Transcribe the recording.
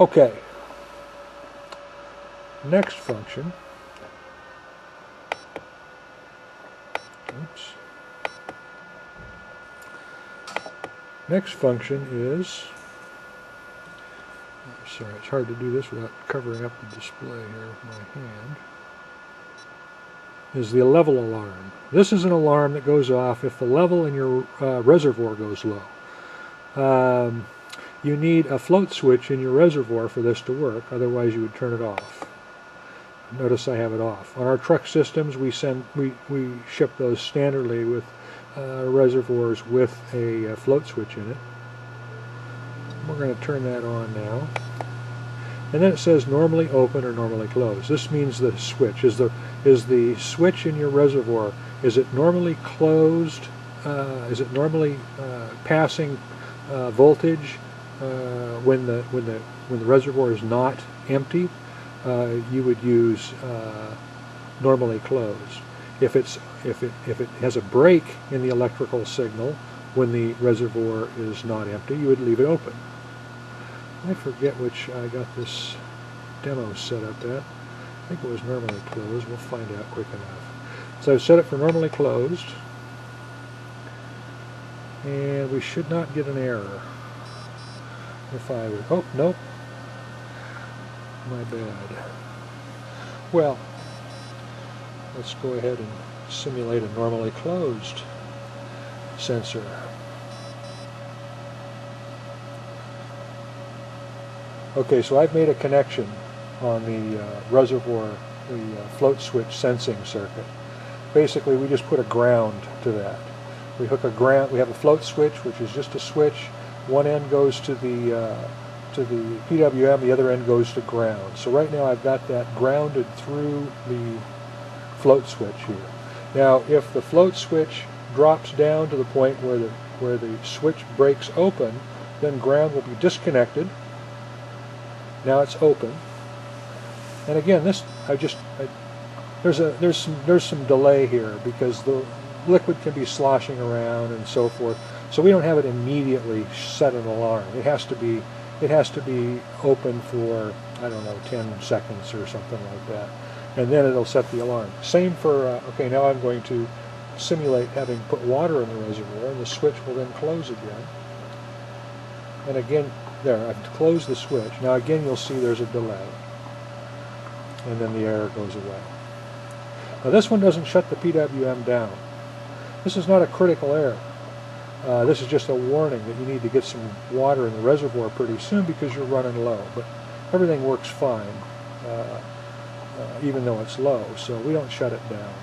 Okay. Next function. Oops. Next function is, sorry, it's hard to do this without covering up the display here with my hand, is the level alarm. This is an alarm that goes off if the level in your reservoir goes low. You need a float switch in your reservoir for this to work, otherwise you would turn it off. Notice I have it off. On our truck systems, we ship those standardly with reservoirs with a float switch in it. We're going to turn that on now. And then it says normally open or normally closed. This means the switch. Is the switch in your reservoir, is it normally closed? Is it normally passing voltage when the reservoir is not empty? You would use normally closed. If it has a break in the electrical signal when the reservoir is not empty, you would leave it open. I forget which I got this demo set up at. I think it was normally closed. We'll find out quick enough. So I've set it for normally closed, and we should not get an error. If I would, oh, nope. My bad. Well, let's go ahead and simulate a normally closed sensor. Okay, so I've made a connection on the reservoir, the float switch sensing circuit. Basically, we just put a ground to that. We hook a ground. We have a float switch, which is just a switch. One end goes to the PWM, the other end goes to ground. So right now I've got that grounded through the float switch here. Now if the float switch drops down to the point where the switch breaks open, then ground will be disconnected. Now it's open. And again, this there's some delay here because the liquid can be sloshing around and so forth. So we don't have it immediately set an alarm. It has to be open for, I don't know, 10 seconds or something like that. And then it'll set the alarm. Same for, okay, now I'm going to simulate having put water in the reservoir, and the switch will then close again. And again, there, I've closed the switch. Now again, you'll see there's a delay. And then the error goes away. Now this one doesn't shut the PWM down. This is not a critical error. This is just a warning that you need to get some water in the reservoir pretty soon because you're running low. But everything works fine, even though it's low, so we don't shut it down.